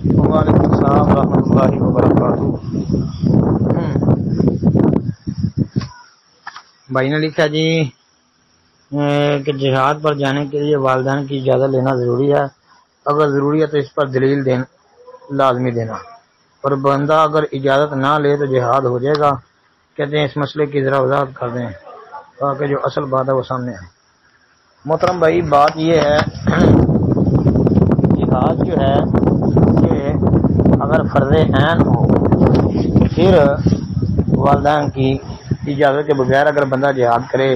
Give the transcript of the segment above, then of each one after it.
وعلیکم السلام ورحمۃ اللہ وبرکاتہ۔ بھائی نے لکھا جی کہ جہاد پر جانے کے لیے والدین کی اجازت لینا ضروری ہے، اگر ضروری ہے تو اس پر دلیل لازمی دینا، اور بندہ اگر اجازت نہ لے تو جہاد ہو جائے گا۔ کہتے ہیں اس مسئلے کی ذرا وضاحت کر دیں تاکہ جو اصل بات ہے وہ سامنے آئے۔ محترم بھائی، بات یہ ہے جہاد جو ہے کہ اگر فرض عین ہو پھر والدین کی اجازت کے بغیر اگر بندہ جہاد کرے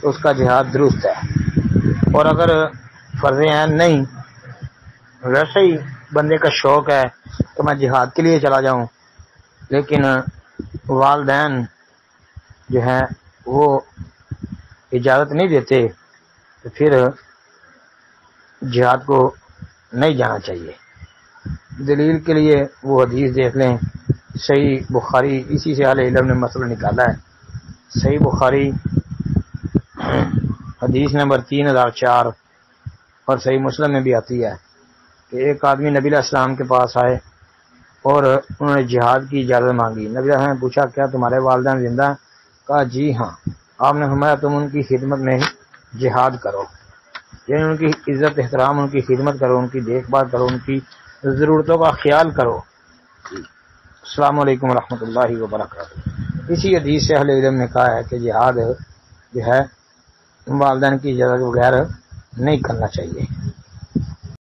تو اس کا جہاد درست ہے، اور اگر فرض عین نہیں، ویسے ہی بندے کا شوق ہے کہ میں جہاد کے لیے چلا جاؤں لیکن والدین جو ہیں وہ اجازت نہیں دیتے تو پھر جہاد کو نہیں جانا چاہیے۔ دلیل کے لیے وہ حدیث دیکھ لیں، صحیح بخاری، اسی سے اہل علم نے مسئلہ نکالا ہے۔ صحیح بخاری حدیث نمبر 3004 اور صحیح مسلم میں بھی آتی ہے کہ ایک آدمی نبی علیہ السلام کے پاس آئے اور انہوں نے جہاد کی اجازت مانگی۔ نبی علیہ السلام نے پوچھا کیا تمہارے والدین زندہ ہیں؟ کہا جی ہاں۔ آپ نے فرمایا تم ان کی خدمت میں جہاد کرو، یعنی ان کی عزت احترام، ان کی خدمت کرو، ان کی دیکھ بھال کرو، ان کی ضرورتوں کا خیال کرو۔ السلام علیکم ورحمۃ اللہ وبرکاتہ۔ اسی حدیث سے اہل علم نے کہا ہے کہ جہاد جو ہے والدین کی اجازت کے بغیر نہیں کرنا چاہیے۔